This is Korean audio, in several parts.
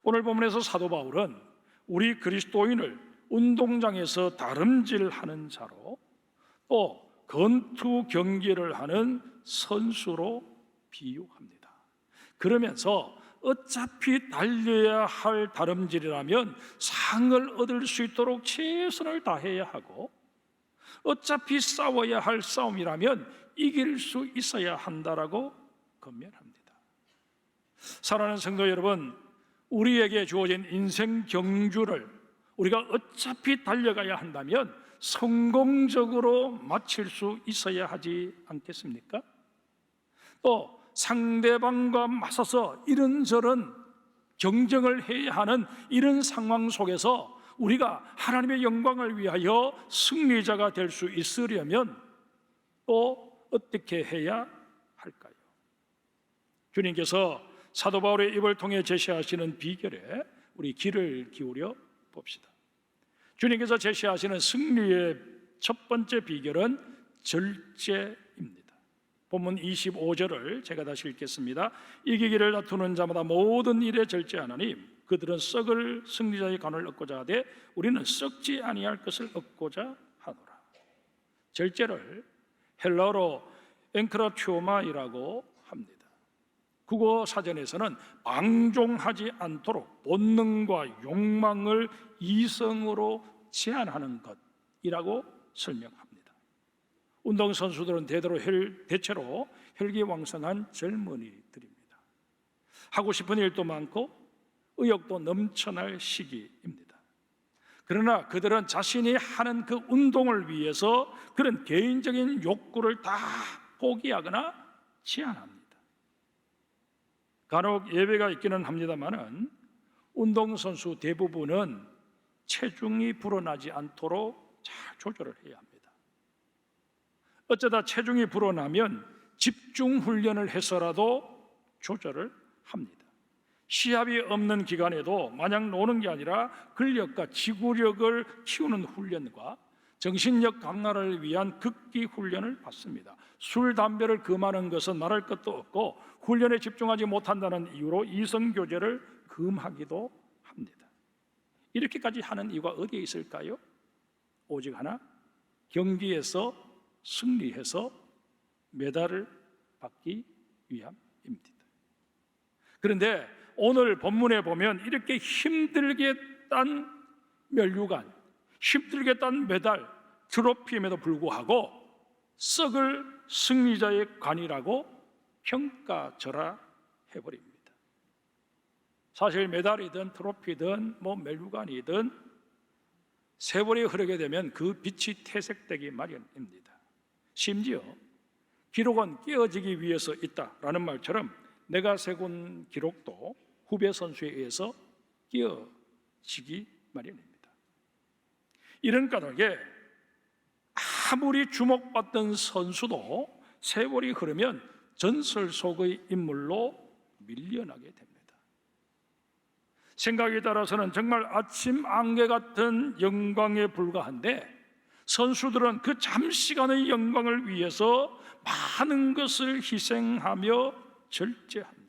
오늘 본문에서 사도 바울은 우리 그리스도인을 운동장에서 다름질하는 자로, 또 권투 경기를 하는 선수로 비유합니다. 그러면서 어차피 달려야 할 다름질이라면 상을 얻을 수 있도록 최선을 다해야 하고, 어차피 싸워야 할 싸움이라면 이길 수 있어야 한다라고 권면합니다. 사랑하는 성도 여러분, 우리에게 주어진 인생 경주를 우리가 어차피 달려가야 한다면 성공적으로 마칠 수 있어야 하지 않겠습니까? 또 상대방과 맞서서 이런저런 경쟁을 해야 하는 이런 상황 속에서 우리가 하나님의 영광을 위하여 승리자가 될 수 있으려면 또 어떻게 해야 할까요? 주님께서 사도 바울의 입을 통해 제시하시는 비결에 우리 귀를 기울여 봅시다. 주님께서 제시하시는 승리의 첫 번째 비결은 절제입니다. 본문 25절을 제가 다시 읽겠습니다. 이기기를 다투는 자마다 모든 일에 절제하나니 그들은 썩을 승리자의 관을 얻고자 하되 우리는 썩지 아니할 것을 얻고자 하노라. 절제를 헬라어로 엔크라튜마이라고 합니다. 국어 사전에서는 방종하지 않도록 본능과 욕망을 이성으로 제한하는 것이라고 설명합니다. 운동선수들은 대체로 혈기왕성한 젊은이들입니다. 하고 싶은 일도 많고 의욕도 넘쳐날 시기입니다. 그러나 그들은 자신이 하는 그 운동을 위해서 그런 개인적인 욕구를 다 포기하거나 제한합니다. 간혹 예외가 있기는 합니다만은 운동선수 대부분은 체중이 불어나지 않도록 잘 조절을 해야 합니다. 어쩌다 체중이 불어나면 집중 훈련을 해서라도 조절을 합니다. 시합이 없는 기간에도 마냥 노는 게 아니라 근력과 지구력을 키우는 훈련과 정신력 강화를 위한 극기 훈련을 받습니다. 술, 담배를 금하는 것은 말할 것도 없고 훈련에 집중하지 못한다는 이유로 이성교제를 금하기도 합니다. 이렇게까지 하는 이유가 어디에 있을까요? 오직 하나, 경기에서 승리해서 메달을 받기 위함입니다. 그런데 오늘 본문에 보면 이렇게 힘들게 딴 면류관, 힘들게 딴 메달, 트로피임에도 불구하고 썩을 승리자의 관이라고 평가절하해버립니다. 사실 메달이든 트로피든 면류관이든 세월이 흐르게 되면 그 빛이 퇴색되기 마련입니다. 심지어 기록은 깨어지기 위해서 있다라는 말처럼 내가 세운 기록도 후배 선수에 의해서 깨어지기 마련입니다. 이런 까닭에 아무리 주목받던 선수도 세월이 흐르면 전설 속의 인물로 밀려나게 됩니다. 생각에 따라서는 정말 아침 안개 같은 영광에 불과한데 선수들은 그 잠시간의 영광을 위해서 많은 것을 희생하며 절제합니다.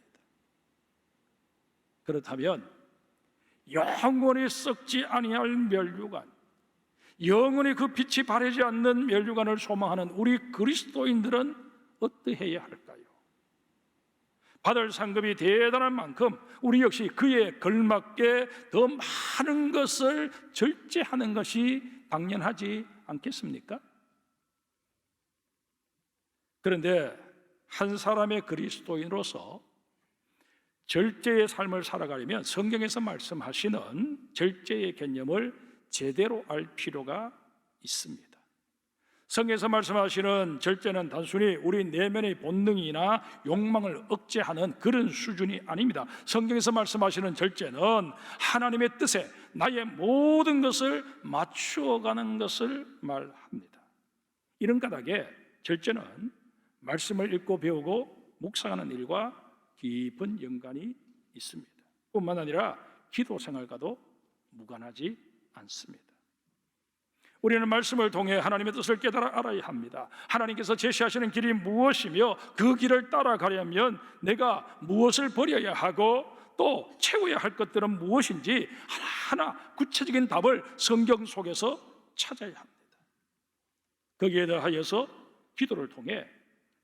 그렇다면 영원히 썩지 아니할 면류관, 영원히 그 빛이 바래지 않는 면류관을 소망하는 우리 그리스도인들은 어떠해야 할까요? 받을 상급이 대단한 만큼 우리 역시 그에 걸맞게 더 많은 것을 절제하는 것이 당연하지 않겠습니까? 그런데 한 사람의 그리스도인으로서 절제의 삶을 살아가려면 성경에서 말씀하시는 절제의 개념을 제대로 알 필요가 있습니다. 성경에서 말씀하시는 절제는 단순히 우리 내면의 본능이나 욕망을 억제하는 그런 수준이 아닙니다. 성경에서 말씀하시는 절제는 하나님의 뜻에 나의 모든 것을 맞추어가는 것을 말합니다. 이런 까닭에 절제는 말씀을 읽고 배우고 묵상하는 일과 깊은 연관이 있습니다. 뿐만 아니라 기도 생활과도 무관하지 않습니다. 우리는 말씀을 통해 하나님의 뜻을 깨달아 알아야 합니다. 하나님께서 제시하시는 길이 무엇이며 그 길을 따라가려면 내가 무엇을 버려야 하고 또 채워야 할 것들은 무엇인지 하나하나 구체적인 답을 성경 속에서 찾아야 합니다. 거기에 대하여서 기도를 통해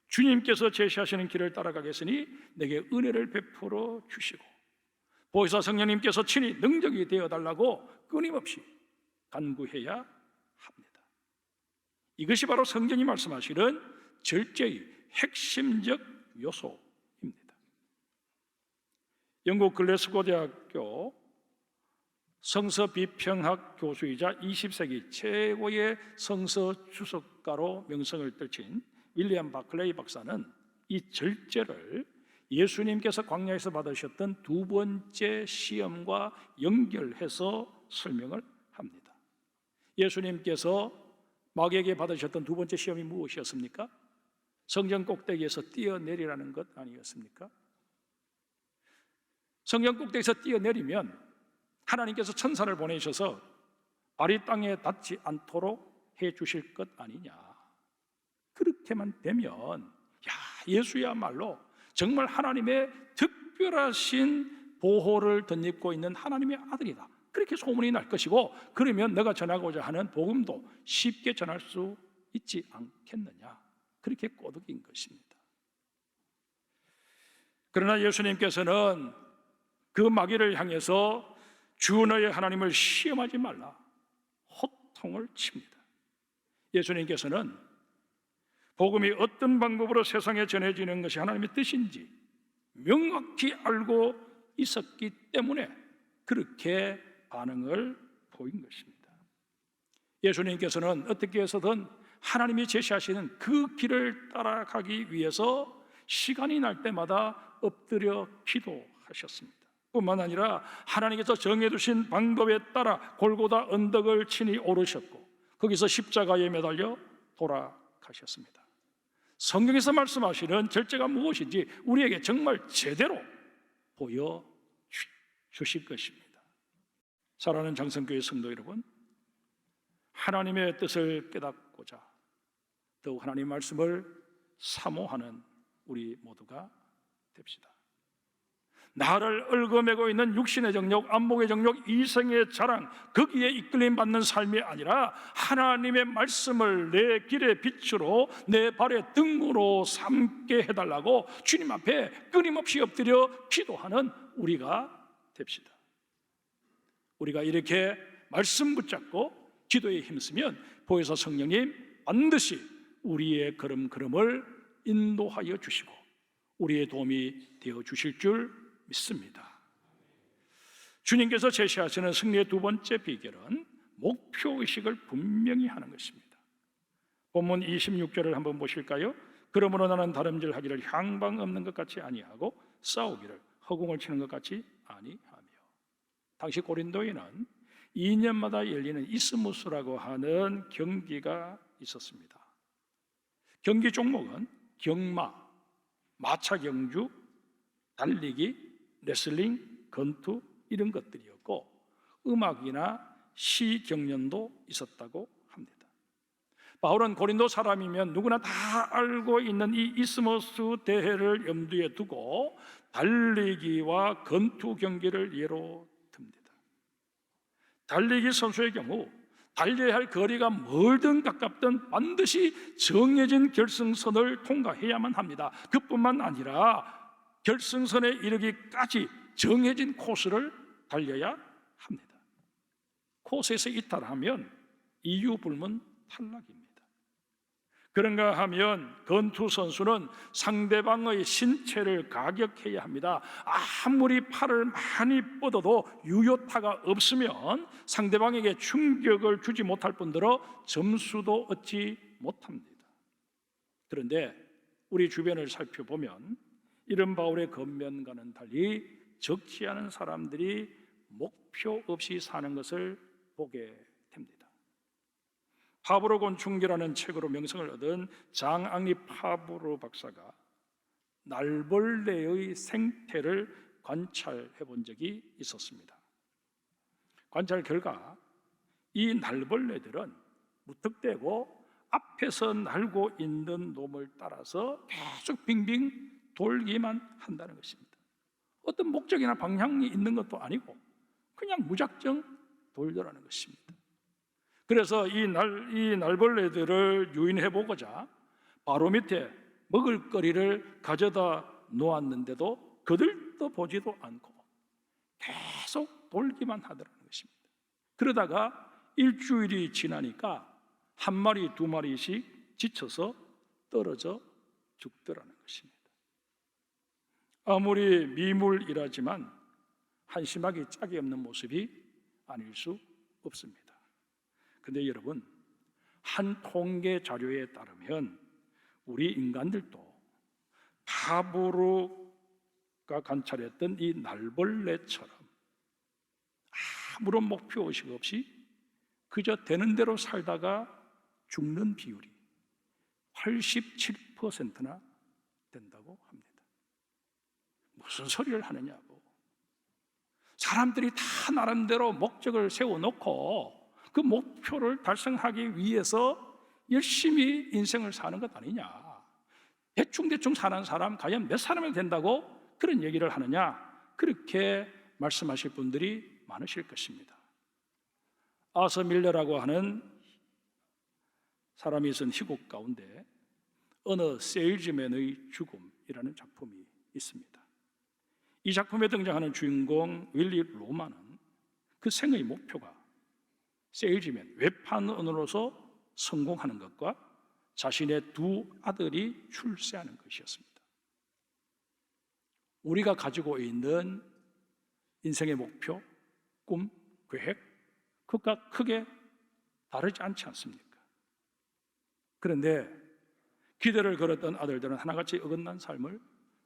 주님께서 제시하시는 길을 따라가겠으니 내게 은혜를 베풀어 주시고 보혜사 성령님께서 친히 능력이 되어달라고 끊임없이 간구해야 합니다. 이것이 바로 성경이 말씀하시는 절제의 핵심적 요소입니다. 영국 글래스고 대학교 성서 비평학 교수이자 20세기 최고의 성서 주석가로 명성을 떨친 윌리엄 바클레이 박사는 이 절제를 예수님께서 광야에서 받으셨던 두 번째 시험과 연결해서 설명을 합니다. 예수님께서 마귀에게 받으셨던 두 번째 시험이 무엇이었습니까? 성전 꼭대기에서 뛰어내리라는 것 아니었습니까? 성전 꼭대기에서 뛰어내리면 하나님께서 천사를 보내셔서 발이 땅에 닿지 않도록 해 주실 것 아니냐. 그렇게만 되면 예수야말로 정말 하나님의 특별하신 보호를 덧입고 있는 하나님의 아들이다. 그렇게 소문이 날 것이고, 그러면 너가 전하고자 하는 복음도 쉽게 전할 수 있지 않겠느냐. 그렇게 꼬드긴 것입니다. 그러나 예수님께서는 그 마귀를 향해서 주 너의 하나님을 시험하지 말라 호통을 칩니다. 예수님께서는 복음이 어떤 방법으로 세상에 전해지는 것이 하나님의 뜻인지 명확히 알고 있었기 때문에 그렇게 반응을 보인 것입니다. 예수님께서는 어떻게 해서든 하나님이 제시하시는 그 길을 따라가기 위해서 시간이 날 때마다 엎드려 기도하셨습니다. 뿐만 아니라 하나님께서 정해두신 방법에 따라 골고다 언덕을 친히 오르셨고 거기서 십자가에 매달려 돌아가셨습니다. 성경에서 말씀하시는 절제가 무엇인지 우리에게 정말 제대로 보여주실 것입니다. 사랑하는 장성교회 성도 여러분, 하나님의 뜻을 깨닫고자 더욱 하나님의 말씀을 사모하는 우리 모두가 됩시다. 나를 얽어매고 있는 육신의 정욕, 안목의 정욕, 이생의 자랑, 거기에 이끌림 받는 삶이 아니라 하나님의 말씀을 내 길의 빛으로 내 발의 등으로 삼게 해달라고 주님 앞에 끊임없이 엎드려 기도하는 우리가 됩시다. 우리가 이렇게 말씀 붙잡고 기도에 힘쓰면 보혜사 성령님 반드시 우리의 걸음걸음을 인도하여 주시고 우리의 도움이 되어 주실 줄 믿습니다. 주님께서 제시하시는 승리의 두 번째 비결은 목표의식을 분명히 하는 것입니다. 본문 26절을 한번 보실까요? 그러므로 나는 다름질하기를 향방 없는 것 같이 아니하고 싸우기를 허공을 치는 것 같이 아니하며. 당시 고린도에는 2년마다 열리는 이스무스라고 하는 경기가 있었습니다. 경기 종목은 경마, 마차 경주, 달리기, 레슬링, 권투 이런 것들이었고 음악이나 시 경연도 있었다고 합니다. 바울은 고린도 사람이면 누구나 다 알고 있는 이 이스무스 대회를 염두에 두고 달리기와 권투 경기를 예로 듭니다. 달리기 선수의 경우 달려야 할 거리가 멀든 가깝든 반드시 정해진 결승선을 통과해야만 합니다. 그뿐만 아니라 결승선에 이르기까지 정해진 코스를 달려야 합니다. 코스에서 이탈하면 이유 불문 탈락입니다. 그런가 하면 권투 선수는 상대방의 신체를 가격해야 합니다. 아무리 팔을 많이 뻗어도 유효타가 없으면 상대방에게 충격을 주지 못할 뿐더러 점수도 얻지 못합니다. 그런데 우리 주변을 살펴보면 이런 바울의 겉면과는 달리 적지 않은 사람들이 목표 없이 사는 것을 보게 됩니다. 파브로 곤충기라는 책으로 명성을 얻은 장앙리 파브로 박사가 날벌레의 생태를 관찰해 본 적이 있었습니다. 관찰 결과 이 날벌레들은 무턱대고 앞에서 날고 있는 놈을 따라서 계속 빙빙 돌기만 한다는 것입니다. 어떤 목적이나 방향이 있는 것도 아니고 그냥 무작정 돌더라는 것입니다. 그래서 이 날벌레들을 유인해 보고자 바로 밑에 먹을거리를 가져다 놓았는데도 그들도 보지도 않고 계속 돌기만 하더라는 것입니다. 그러다가 일주일이 지나니까 한 마리 두 마리씩 지쳐서 떨어져 죽더라는 것입니다. 아무리 미물이라지만 한심하기 짝이 없는 모습이 아닐 수 없습니다. 근데 여러분, 한 통계 자료에 따르면 우리 인간들도 파브르가 관찰했던 이 날벌레처럼 아무런 목표의식 없이 그저 되는 대로 살다가 죽는 비율이 87%나 된다고 합니다. 무슨 소리를 하느냐고. 사람들이 다 나름대로 목적을 세워놓고 그 목표를 달성하기 위해서 열심히 인생을 사는 것 아니냐. 대충대충 사는 사람 과연 몇 사람이 된다고 그런 얘기를 하느냐. 그렇게 말씀하실 분들이 많으실 것입니다. 아서 밀러라고 하는 사람이 쓴 희곡 가운데 어느 세일즈맨의 죽음이라는 작품이 있습니다. 이 작품에 등장하는 주인공 윌리 로만은 그 생의 목표가 세일즈맨, 외판원으로서 성공하는 것과 자신의 두 아들이 출세하는 것이었습니다. 우리가 가지고 있는 인생의 목표, 꿈, 계획, 그것과 크게 다르지 않지 않습니까? 그런데 기대를 걸었던 아들들은 하나같이 어긋난 삶을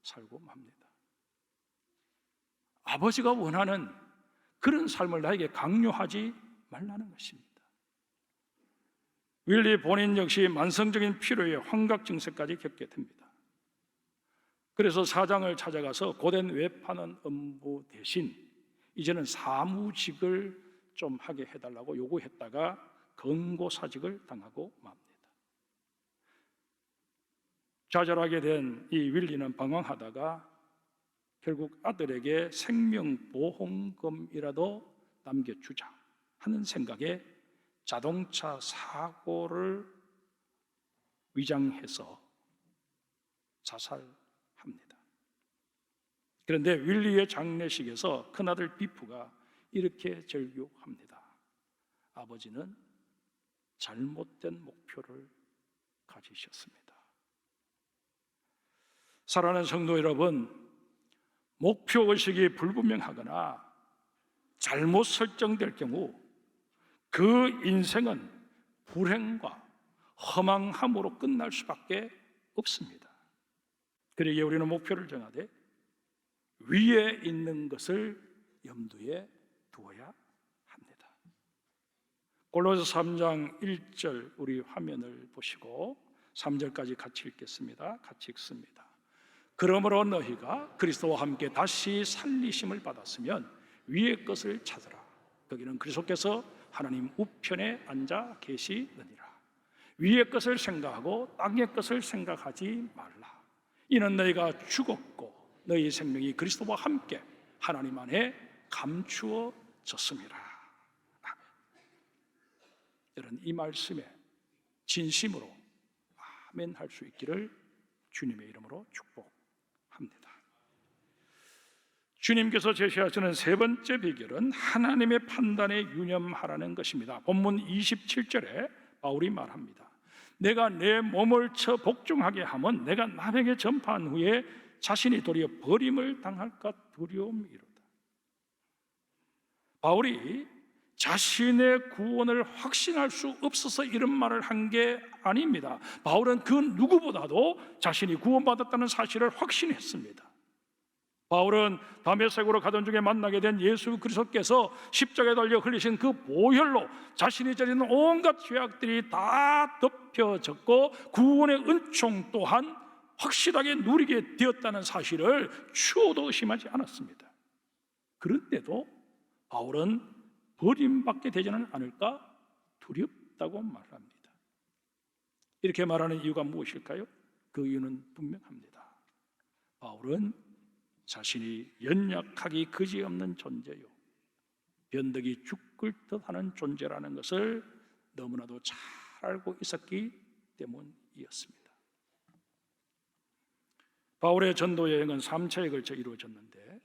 살고 맙니다. 아버지가 원하는 그런 삶을 나에게 강요하지 말라는 것입니다. 윌리 본인 역시 만성적인 피로의 환각 증세까지 겪게 됩니다. 그래서 사장을 찾아가서 고된 외판원 업무 대신 이제는 사무직을 좀 하게 해달라고 요구했다가 경고사직을 당하고 맙니다. 좌절하게 된 이 윌리는 방황하다가 결국 아들에게 생명보험금이라도 남겨주자 하는 생각에 자동차 사고를 위장해서 자살합니다. 그런데 윌리의 장례식에서 큰아들 비프가 이렇게 절규합니다. 아버지는 잘못된 목표를 가지셨습니다. 사랑하는 성도 여러분, 목표의식이 불분명하거나 잘못 설정될 경우 그 인생은 불행과 허망함으로 끝날 수밖에 없습니다. 그러기에 우리는 목표를 정하되 위에 있는 것을 염두에 두어야 합니다. 골로새 3장 1절 우리 화면을 보시고 3절까지 같이 읽겠습니다. 같이 읽습니다. 그러므로 너희가 그리스도와 함께 다시 살리심을 받았으면 위의 것을 찾으라. 거기는 그리스도께서 하나님 우편에 앉아 계시느니라. 위의 것을 생각하고 땅의 것을 생각하지 말라. 이는 너희가 죽었고 너희 생명이 그리스도와 함께 하나님 안에 감추어졌습니다. 여러분, 이 말씀에 진심으로 아멘 할 수 있기를 주님의 이름으로 축복합니다. 주님께서 제시하시는 세 번째 비결은 하나님의 판단에 유념하라는 것입니다. 본문 27절에 바울이 말합니다. 내가 내 몸을 쳐 복종하게 하면 내가 남에게 전파한 후에 자신이 도리어 버림을 당할까 두려움이로다. 바울이 자신의 구원을 확신할 수 없어서 이런 말을 한 게 아닙니다. 바울은 그 누구보다도 자신이 구원받았다는 사실을 확신했습니다. 바울은 다메섹으로 가던 중에 만나게 된 예수 그리스도께서 십자가에 달려 흘리신 그 보혈로 자신이 저지른 온갖 죄악들이 다 덮여졌고 구원의 은총 또한 확실하게 누리게 되었다는 사실을 추호도 의심하지 않았습니다. 그런데도 바울은 버림받게 되지는 않을까 두렵다고 말합니다. 이렇게 말하는 이유가 무엇일까요? 그 이유는 분명합니다. 바울은 자신이 연약하기 그지없는 존재요, 변덕이 죽을 듯하는 존재라는 것을 너무나도 잘 알고 있었기 때문이었습니다. 바울의 전도 여행은 3차에 걸쳐 이루어졌는데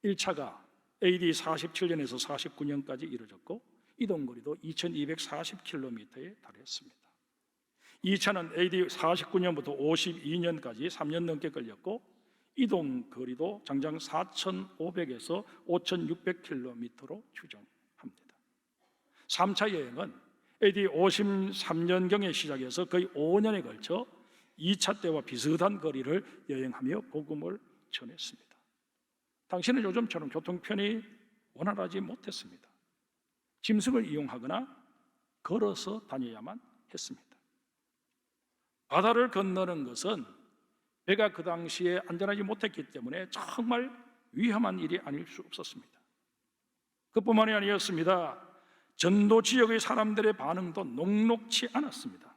1차가 AD 47년에서 49년까지 이루어졌고 이동거리도 2240km에 달했습니다. 2차는 AD 49년부터 52년까지 3년 넘게 걸렸고 이동거리도 장장 4500에서 5600km로 추정합니다. 3차 여행은 AD 53년경에 시작해서 거의 5년에 걸쳐 2차 때와 비슷한 거리를 여행하며 복음을 전했습니다. 당시는 요즘처럼 교통편이 원활하지 못했습니다. 짐승을 이용하거나 걸어서 다녀야만 했습니다. 바다를 건너는 것은 배가 그 당시에 안전하지 못했기 때문에 정말 위험한 일이 아닐 수 없었습니다. 그뿐만이 아니었습니다. 전도 지역의 사람들의 반응도 녹록치 않았습니다.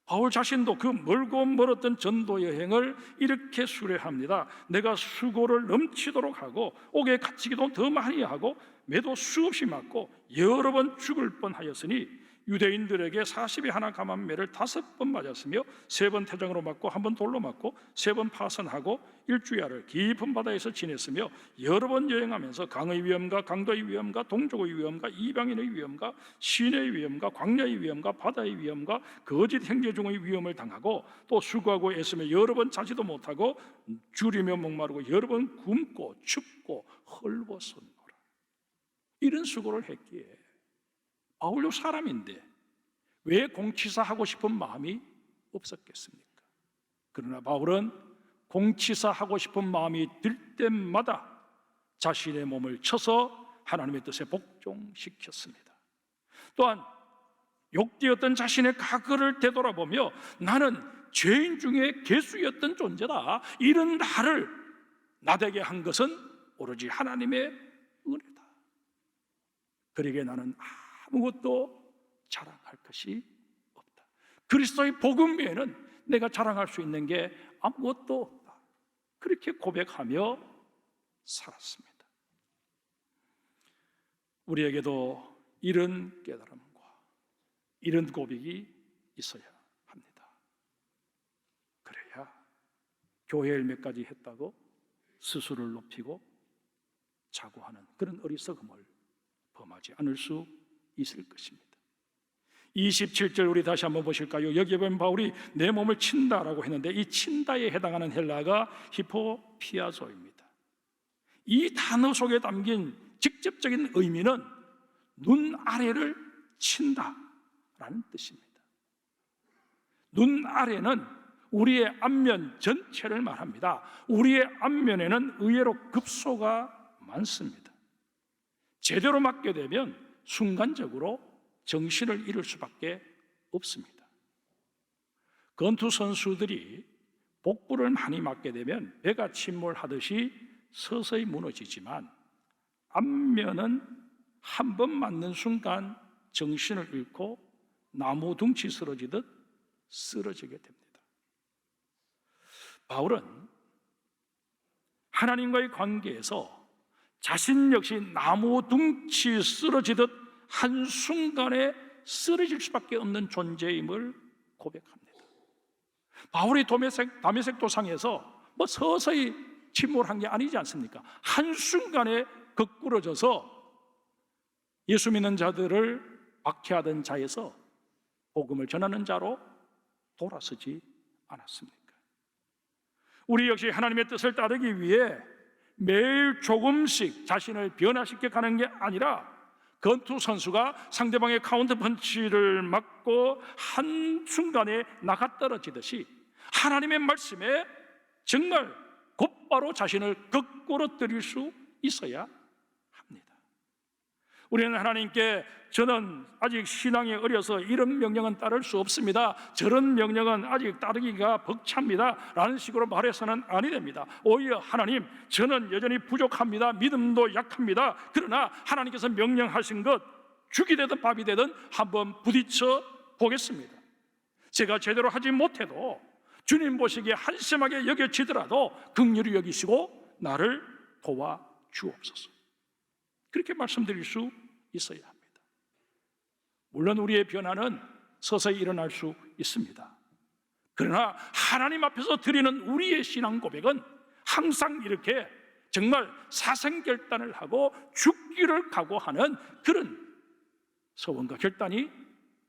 바울 자신도 그 멀고 멀었던 전도 여행을 이렇게 수레합니다. 내가 수고를 넘치도록 하고 옥에 갇히기도 더 많이 하고 매도 수없이 맞고 여러 번 죽을 뻔하였으니 유대인들에게 40에 하나 감한 매를 5번 맞았으며 3번 태장으로 맞고 1번 돌로 맞고 3번 파선하고 일주야를 깊은 바다에서 지냈으며 여러 번 여행하면서 강의 위험과 강도의 위험과 동족의 위험과 이방인의 위험과 시내의 위험과 광야의 위험과 바다의 위험과 거짓 형제 중의 위험을 당하고 또 수고하고 애쓰며 여러 번 자지도 못하고 줄이며 목마르고 여러 번 굶고 춥고 헐벗었노라. 이런 수고를 했기에 바울도 사람인데 왜 공치사하고 싶은 마음이 없었겠습니까? 그러나 바울은 공치사하고 싶은 마음이 들 때마다 자신의 몸을 쳐서 하나님의 뜻에 복종시켰습니다. 또한 욕되었던 자신의 과거를 되돌아보며 나는 죄인 중에 괴수였던 존재다, 이런 나를 나되게 한 것은 오로지 하나님의 은혜다. 그러기에 나는 아무것도 자랑할 것이 없다. 그리스도의 복음 외에는 내가 자랑할 수 있는 게 아무것도 없다. 그렇게 고백하며 살았습니다. 우리에게도 이런 깨달음과 이런 고백이 있어야 합니다. 그래야 교회 일몇가지 했다고 스스로를 높이고 자고하는 그런 어리석음을 범하지 않을 수 있을 것입니다. 27절 우리 다시 한번 보실까요? 여기에 보면 바울이 내 몸을 친다라고 했는데 이 친다에 해당하는 헬라가 히포피아조입니다. 이 단어 속에 담긴 직접적인 의미는 눈 아래를 친다라는 뜻입니다. 눈 아래는 우리의 안면 전체를 말합니다. 우리의 안면에는 의외로 급소가 많습니다. 제대로 맞게 되면 순간적으로 정신을 잃을 수밖에 없습니다. 권투 선수들이 복부를 많이 맞게 되면 배가 침몰하듯이 서서히 무너지지만 안면은 한 번 맞는 순간 정신을 잃고 나무 둥치 쓰러지듯 쓰러지게 됩니다. 바울은 하나님과의 관계에서 자신 역시 나무 둥치 쓰러지듯 한순간에 쓰러질 수밖에 없는 존재임을 고백합니다. 바울이 다메섹 도상에서 서서히 침몰한 게 아니지 않습니까? 한순간에 거꾸러져서 예수 믿는 자들을 박해하던 자에서 복음을 전하는 자로 돌아서지 않았습니까? 우리 역시 하나님의 뜻을 따르기 위해 매일 조금씩 자신을 변화시켜 가는 게 아니라 권투 선수가 상대방의 카운터 펀치를 맞고 한순간에 나가떨어지듯이 하나님의 말씀에 정말 곧바로 자신을 거꾸로 들일 수 있어야 합니다. 우리는 하나님께 저는 아직 신앙이 어려서 이런 명령은 따를 수 없습니다, 저런 명령은 아직 따르기가 벅찹니다 라는 식으로 말해서는 아니 됩니다. 오히려 하나님, 저는 여전히 부족합니다, 믿음도 약합니다. 그러나 하나님께서 명령하신 것 죽이 되든 밥이 되든 한번 부딪혀 보겠습니다. 제가 제대로 하지 못해도 주님 보시기에 한심하게 여겨지더라도 긍휼히 여기시고 나를 도와 주옵소서. 그렇게 말씀드릴 수 있어야 합니다. 물론 우리의 변화는 서서히 일어날 수 있습니다. 그러나 하나님 앞에서 드리는 우리의 신앙 고백은 항상 이렇게 정말 사생결단을 하고 죽기를 각오하는 그런 서원과 결단이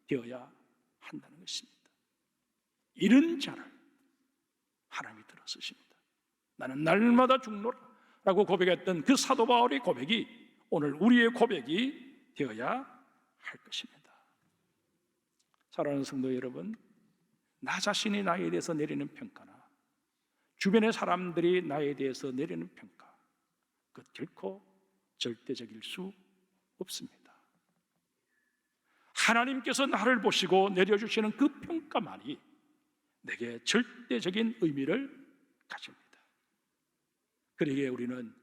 되어야 한다는 것입니다. 이런 자를 하나님이 들어쓰십니다. 나는 날마다 죽노라 라고 고백했던 그 사도 바울의 고백이 오늘 우리의 고백이 되어야 할 것입니다. 사랑하는 성도 여러분, 나 자신이 나에 대해서 내리는 평가나 주변의 사람들이 나에 대해서 내리는 평가, 그 결코 절대적일 수 없습니다. 하나님께서 나를 보시고 내려주시는 그 평가만이 내게 절대적인 의미를 가집니다. 그러기에 우리는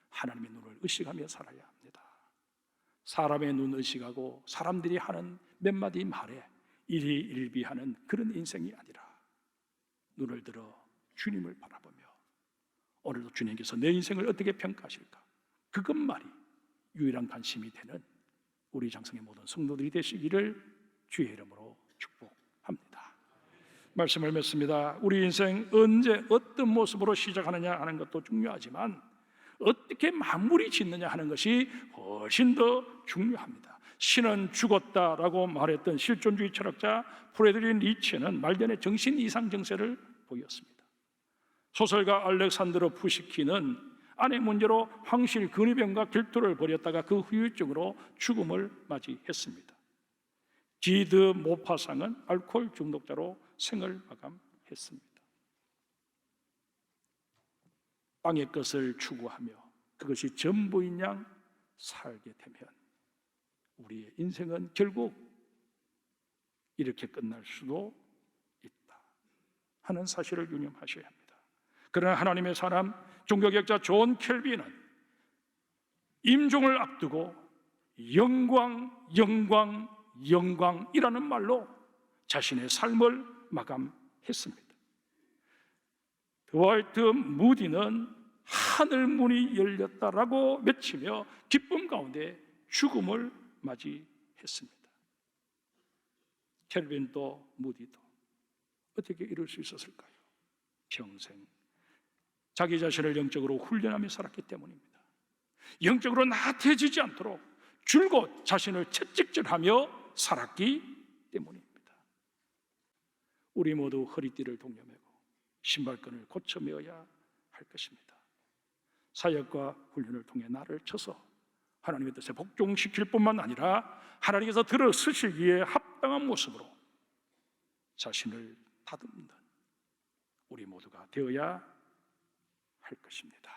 하나님의 눈을 의식하며 살아야 합니다. 사람의 눈 의식하고 사람들이 하는 몇 마디 말에 일희일비하는 그런 인생이 아니라 눈을 들어 주님을 바라보며 오늘도 주님께서 내 인생을 어떻게 평가하실까, 그것만이 유일한 관심이 되는 우리 장성의 모든 성도들이 되시기를 주의 이름으로 축복합니다. 말씀을 맺습니다. 우리 인생 언제 어떤 모습으로 시작하느냐 하는 것도 중요하지만 어떻게 마무리 짓느냐 하는 것이 훨씬 더 중요합니다. 신은 죽었다라고 말했던 실존주의 철학자 프레드리히 니체는 말년에 정신 이상 증세를 보였습니다. 소설가 알렉산드로 푸시킨은 아내 문제로 황실 근위병과 결투를 벌였다가 그 후유증으로 죽음을 맞이했습니다. 기드 모파상은 알코올 중독자로 생을 마감했습니다. 땅의 것을 추구하며 그것이 전부인 양 살게 되면 우리의 인생은 결국 이렇게 끝날 수도 있다 하는 사실을 유념하셔야 합니다. 그러나 하나님의 사람 종교개혁자 존 켈빈은 임종을 앞두고 영광, 영광, 영광이라는 말로 자신의 삶을 마감했습니다. 드와이트 무디는 하늘 문이 열렸다라고 외치며 기쁨 가운데 죽음을 맞이했습니다. 켈빈도 무디도 어떻게 이룰 수 있었을까요? 평생 자기 자신을 영적으로 훈련하며 살았기 때문입니다. 영적으로 나태해지지 않도록 줄곧 자신을 채찍질하며 살았기 때문입니다. 우리 모두 허리띠를 동여매고 신발끈을 고쳐 메어야 할 것입니다. 사역과 훈련을 통해 나를 쳐서 하나님의 뜻에 복종시킬 뿐만 아니라 하나님께서 들어서시기에 합당한 모습으로 자신을 다듬는 우리 모두가 되어야 할 것입니다.